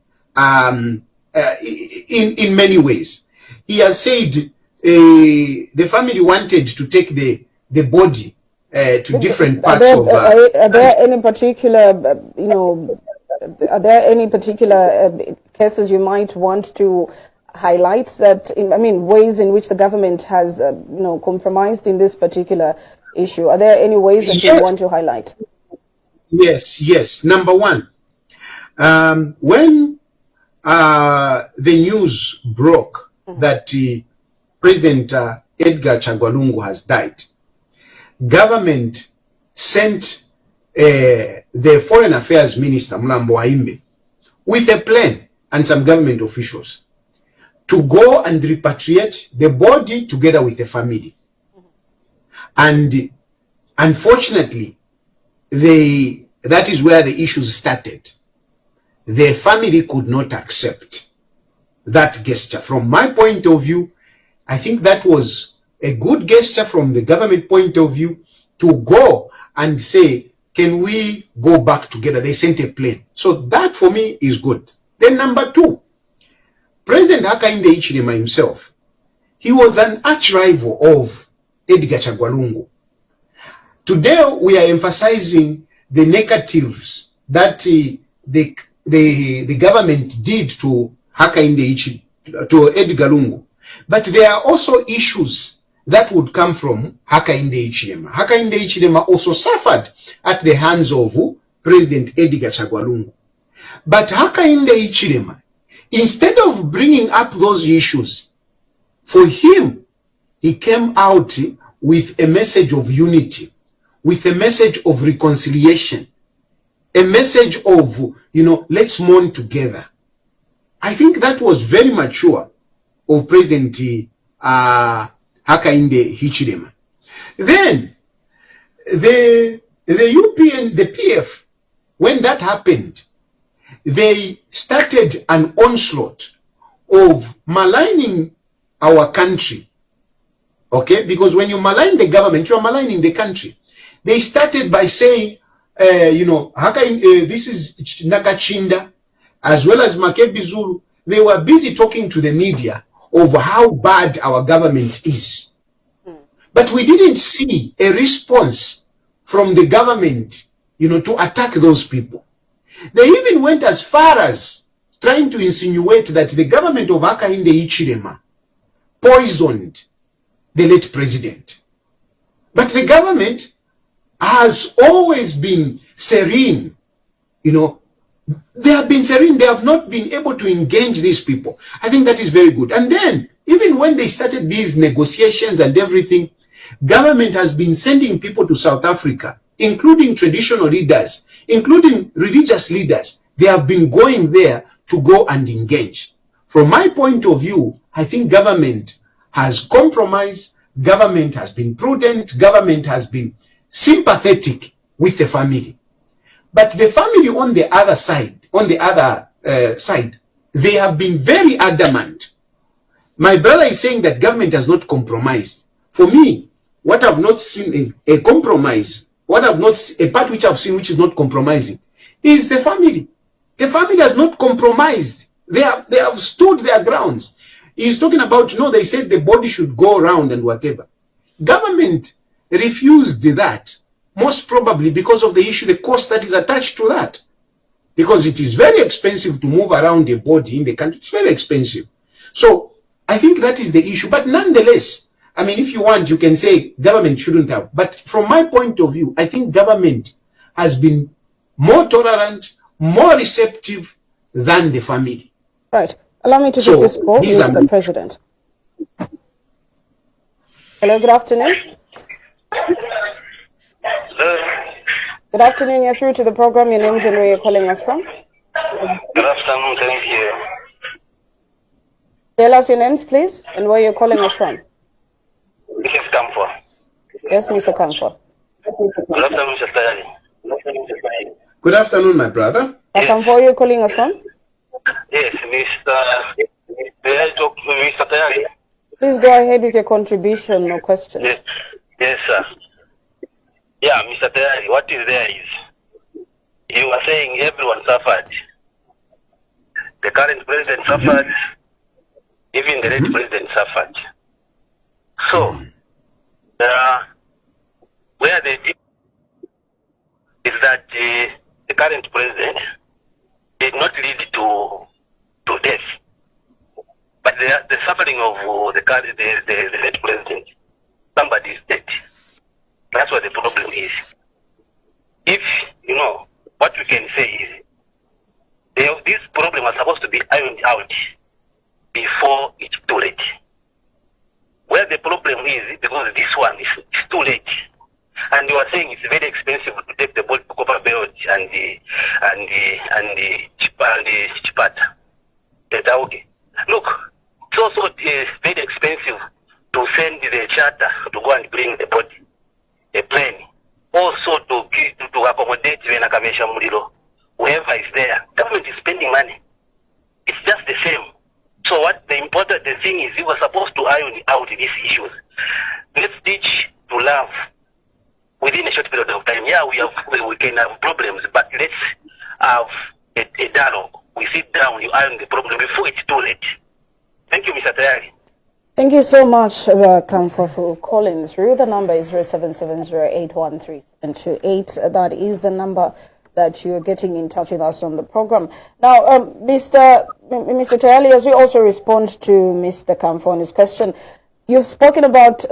in many ways. He has said the family wanted to take the body to different parts of. Are there any particular, are there any particular cases you might want to highlight that? Ways in which the government has, compromised in this particular issue. Are there any ways that you want to highlight? Yes. Number one, when the news broke that President Edgar Chagwa has died, government sent the Foreign Affairs Minister, Mlambo Aimbe, with a plane and some government officials to go and repatriate the body together with the family. And unfortunately, that is where the issues started. The family could not accept that gesture. From my point of view, I think that was a good gesture from the government point of view to go and say, can we go back together? They sent a plane. So that for me is good. Then number two, President Hakainde Hichilema himself, he was an arch rival of Edgar Chagwa. Today we are emphasizing the negatives that the government did to Hakainde Hichilema, to Edgar Lungu. But there are also issues that would come from Hakainde Hichilema. Hakainde Hichilema also suffered at the hands of President Edgar Chagwa. But Hakainde Hichilema, instead of bringing up those issues, for him, he came out with a message of unity, with a message of reconciliation, a message of, let's mourn together. I think that was very mature of President Hakainde Hichilema. Then, the UP and the PF, when that happened, they started an onslaught of maligning our country. Okay? Because when you malign the government, you are maligning the country. They started by saying, this is Nakachinda, as well as Makebi Zulu. They were busy talking to the media of how bad our government is. But we didn't see a response from the government, to attack those people. They even went as far as trying to insinuate that the government of Hakainde Hichilema poisoned the late president. But the government has always been serene. They have been serene. They have not been able to engage these people. I think that is very good. And then, even when they started these negotiations and everything, government has been sending people to South Africa, including traditional leaders, including religious leaders. They have been going there to go and engage. From my point of view, I think government has compromised, government has been prudent, government has been sympathetic with the family. But the family on the other side, they have been very adamant. My brother is saying that government has not compromised. For me, what I've not seen a compromise, a part which I've seen which is not compromising, is the family. The family has not compromised. They have stood their grounds. He's talking about, they said the body should go around and whatever. Government refused that, most probably because of the issue, the cost that is attached to that. Because it is very expensive to move around a body in the country. It's very expensive. So I think that is the issue. But nonetheless, if you want, you can say government shouldn't have. But from my point of view, I think government has been more tolerant, more receptive than the family. Right. Allow me to take this call, Mr. President. Hello, good afternoon. Good afternoon, you're through to the program. Your names and where you're calling us from. Good afternoon, thank you. Tell us your names, please, and where you're calling us from. This is Kamfor. Yes, Mr. Kamfor. Good afternoon, Mr. Tayali. Good afternoon, my brother. Kamfor, where you're calling us from? Yes, Mr. Tayali. Please go ahead with your contribution or question. Yes, sir. Yeah, Mr. Tayali, what is there is, you are saying everyone suffered. The current president suffered, even the late president suffered. So, where they did is that the current president did not lead to death, but the suffering of the late president, somebody is dead. That's what the problem is. If, what we can say is, this problem was supposed to be ironed out before it's too late. Where the problem is, because this one is too late. And you are saying it's very expensive to take the ball to Copper Belt and the Chipata. Okay. Look, it's also very expensive to send the charter to go and bring the body, a plane. Also to accommodate Venakamesha Murilo, whoever is there. Government is spending money. It's just the same. So what the thing is, you were supposed to iron out these issues. yeah, we can have problems, but let's have a dialogue. We sit down, you iron the problem before it's too late. Thank you, Mr. Tayali. Thank you so much, Kamfa, for calling through. The number is 0770813728. That is the number that you're getting in touch with us on the program. Now, Mr. Tayali, as we also respond to Mr. Kamfa on his question, you've spoken about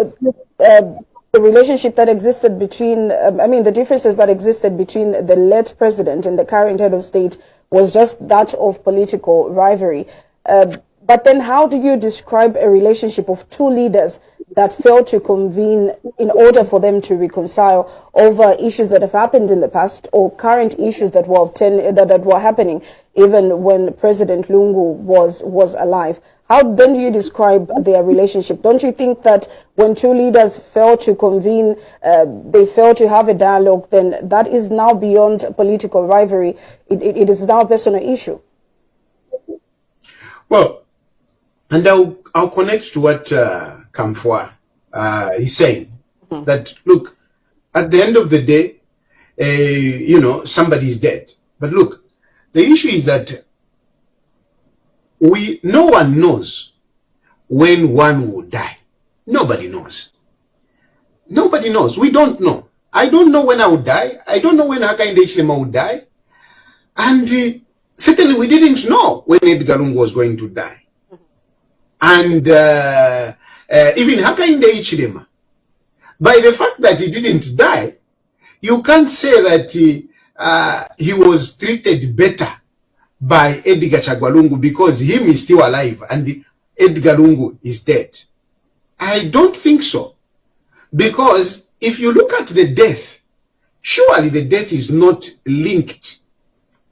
the relationship that existed between, the differences that existed between the late president and the current head of state was just that of political rivalry. But then how do you describe a relationship of two leaders that failed to convene in order for them to reconcile over issues that have happened in the past or current issues that were happening even when President Lungu was alive? How then do you describe their relationship? Don't you think that when two leaders fail to convene, they fail to have a dialogue, then that is now beyond political rivalry? It is now a personal issue. Well, and I'll connect to what Kamfwa is saying. That, look, at the end of the day, somebody is dead. But look, the issue is that no one knows when one will die. Nobody knows. Nobody knows. We don't know. I don't know when I will die. I don't know when Hakainde Hichilema will die. And certainly we didn't know when Edgar Lungu was going to die. And even Hakainde Hichilema, by the fact that he didn't die, you can't say that he was treated better by Edgar Chagwa Lungu because him is still alive and Edgar Lungu is dead. I don't think so. Because if you look at the death, surely the death is not linked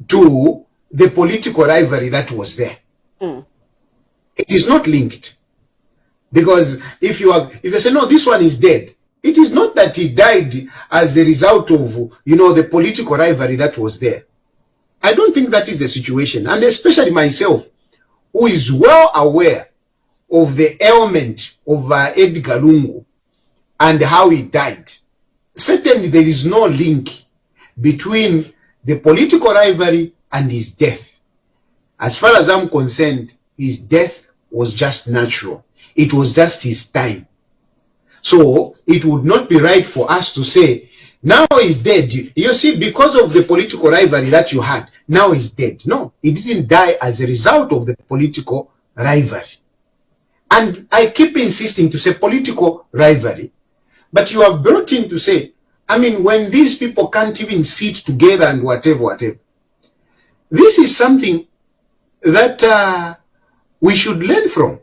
to the political rivalry that was there. It is not linked. Because if you say, no, this one is dead, it is not that he died as a result of, the political rivalry that was there. I don't think that is the situation. And especially myself, who is well aware of the ailment of Edgar Lungu and how he died. Certainly there is no link between the political rivalry and his death. As far as I'm concerned, his death was just natural. It was just his time. So it would not be right for us to say, now he's dead. You see, because of the political rivalry that you had, now he's dead. No, he didn't die as a result of the political rivalry. And I keep insisting to say political rivalry. But you have brought in to say, when these people can't even sit together and whatever. This is something that we should learn from.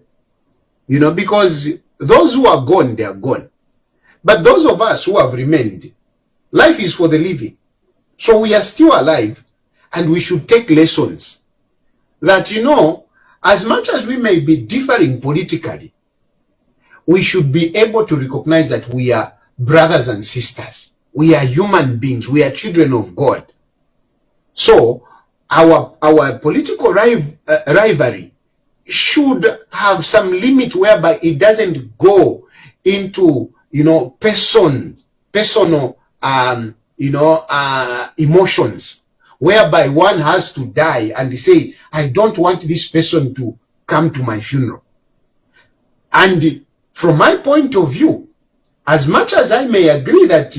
Because those who are gone, they are gone. But those of us who have remained, life is for the living. So we are still alive and we should take lessons that, as much as we may be differing politically, we should be able to recognize that we are brothers and sisters. We are human beings. We are children of God. So our political rivalry should have some limit whereby it doesn't go into, personal, emotions, whereby one has to die and say, I don't want this person to come to my funeral. And from my point of view, as much as I may agree that,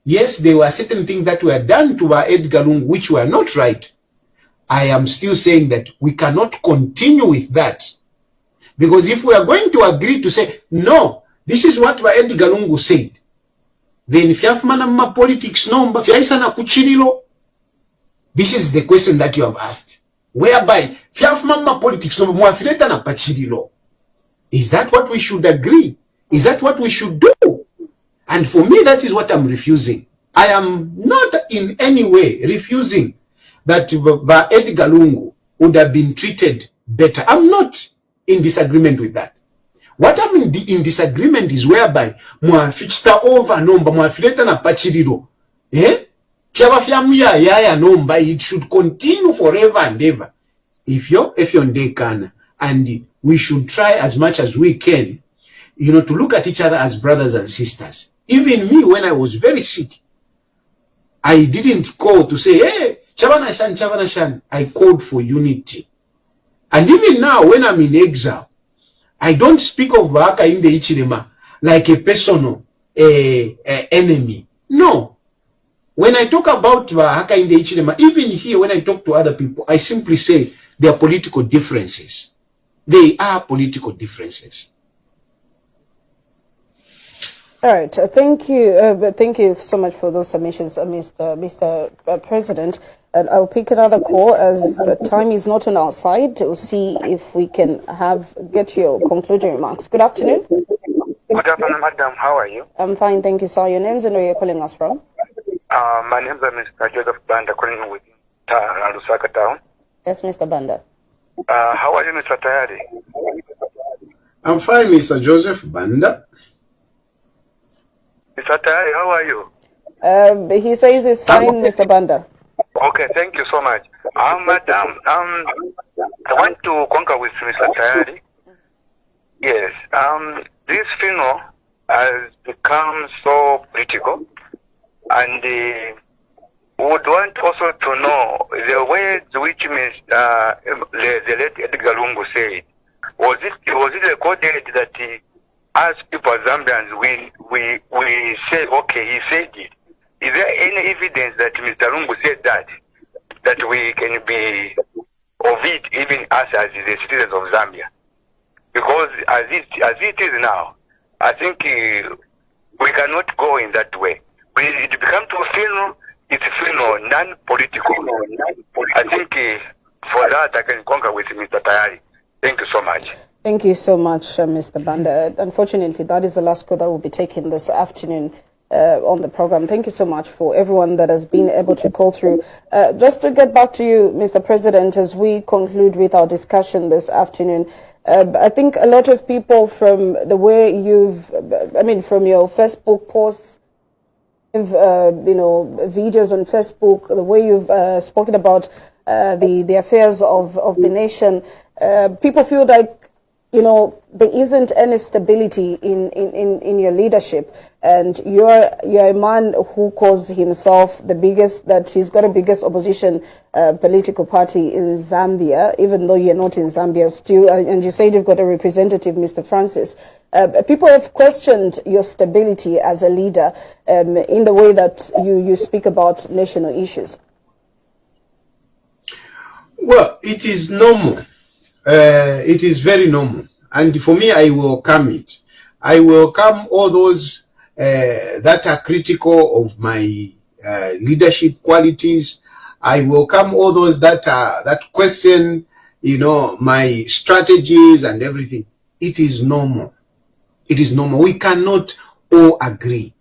yes, there were certain things that were done to Edgar Lungu which were not right, I am still saying that we cannot continue with that. Because if we are going to agree to say, no, this is what Edgar Lungu said, then fiafumana politics nomba fiaisana kuchirilo. This is the question that you have asked. Whereby fiafumana politics nomba muafileta na pachirilo. Is that what we should agree? Is that what we should do? And for me, that is what I'm refusing. I am not in any way refusing that Edgar Lungu would have been treated better. I'm not in disagreement with that. What I'm in disagreement is whereby muafichita over nomba muafileta na pachiriro. Fiamuya yaya nomba, it should continue forever and ever. If you're ndekana, and we should try as much as we can, to look at each other as brothers and sisters. Even me, when I was very sick, I didn't call to say, hey, Chavana Shan. I called for unity. And even now, when I'm in exile, I don't speak of Hakainde Hichilema like a personal enemy. No. When I talk about Hakainde Hichilema, even here, when I talk to other people, I simply say there are political differences. They are political differences. All right. Thank you. Thank you so much for those submissions, Mr. President. And I'll pick another call as time is not on our side. We'll see if we can get your concluding remarks. Good afternoon. Good afternoon, madam. How are you? I'm fine, thank you, sir. Your names and where you're calling us from? My name is Mr. Joseph Banda, calling with Lusaka town. Yes, Mr. Banda. How are you, Mr. Tayali? I'm fine, Mr. Joseph Banda. Mr. Tayali, how are you? He says he's fine, Mr. Banda. Okay, thank you so much. Madam, I want to concur with Mr. Tayali. Yes, this funeral has become so political, and would want also to know the words which the late Edgar Lungu said. Was it recorded that as people Zambians we say, okay, he said it? Is there any evidence that Mr. Lungu said that we can be of it, even us as the citizens of Zambia? Because as it is now, I think we cannot go in that way. When it becomes to funeral, it's funeral, non-political. I think for that I can concur with Mr. Tayali. Thank you so much. Thank you so much, Mr. Banda. Unfortunately, that is the last call that will be taken this afternoon on the program. Thank you so much for everyone that has been able to call through. Just to get back to you, Mr. President, as we conclude with our discussion this afternoon, I think a lot of people from the way from your Facebook posts, videos on Facebook, the way you've spoken about the affairs of the nation, people feel like, there isn't any stability in your leadership, and you're a man who calls himself that he's got the biggest opposition political party in Zambia, even though you're not in Zambia still, and you said you've got a representative, Mr. Francis. People have questioned your stability as a leader in the way that you speak about national issues. Well, it is normal. It is very normal. And for me, I welcome it. I welcome all those that are critical of my leadership qualities. I welcome all those that question, my strategies and everything. It is normal. It is normal. We cannot all agree.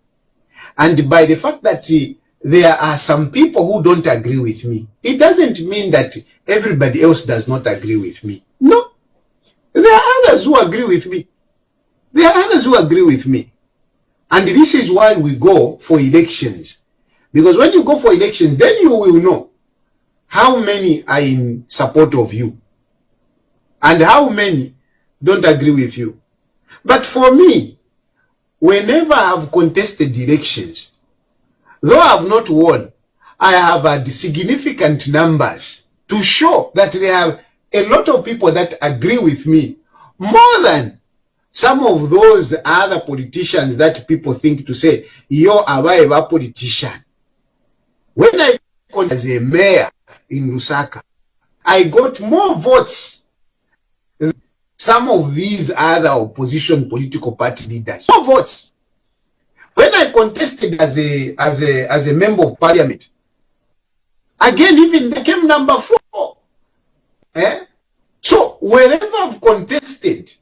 And by the fact that there are some people who don't agree with me, it doesn't mean that everybody else does not agree with me. No. There are others who agree with me. There are others who agree with me. And this is why we go for elections. Because when you go for elections, then you will know how many are in support of you and how many don't agree with you. But for me, whenever I have contested elections, though I have not won, I have had significant numbers to show that there are a lot of people that agree with me more than some of those other politicians that people think to say, you're a politician. When I contested as a mayor in Lusaka, I got more votes than some of these other opposition political party leaders. More votes. When I contested as a member of parliament, again, even they came number 4. So wherever I've contested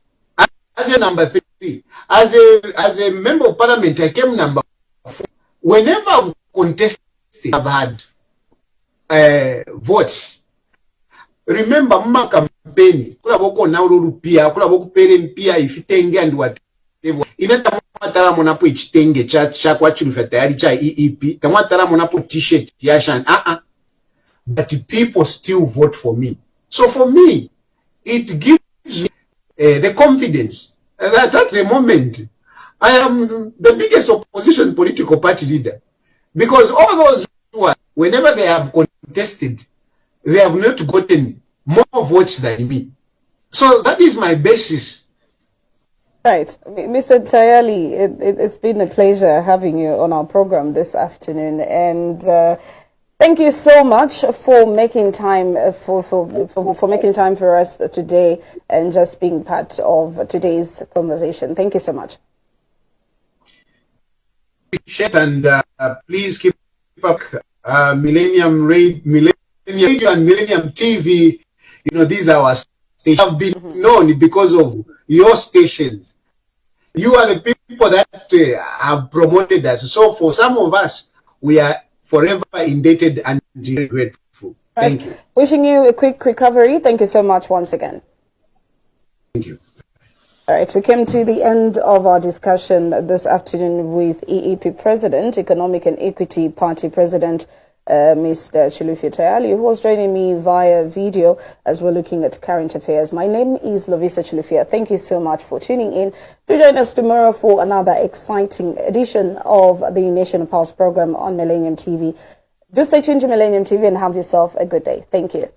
as a number 3, as a member of parliament, I came number 4. Whenever I've contested, I've had votes. Remember, my campaign, kula boko na urupia, kula boko pere mpia ifitenge and whatever. Inata mwatara monapo ichitenge cha kwa Chilufya Tayali cha EEP. Tamwatara monapo t-shirt yashan. But people still vote for me. So for me, it gives me the confidence that at the moment, I am the biggest opposition political party leader. Because all those who whenever they have contested, they have not gotten more votes than me. So that is my basis. Right. Mr. Tayali, it's been a pleasure having you on our program this afternoon. And thank you so much for making time for making time for us today and just being part of today's conversation. Thank you so much. And please keep up Millennium Radio and Millennium TV. You know, these are our stations. Have been known because of your stations. You are the people that have promoted us. So for some of us, we are forever indebted and grateful. Thank you. Wishing you a quick recovery. Thank you so much once again. Thank you. All right, we came to the end of our discussion this afternoon with EEP President, Economic and Equity Party President, Mr. Chilufya Tayali, who was joining me via video as we're looking at current affairs. My name is Lovisa Chilufya. Thank you so much for tuning in. Do join us tomorrow for another exciting edition of the Nation Pulse program on Millennium TV. Do stay tuned to Millennium TV and have yourself a good day. Thank you.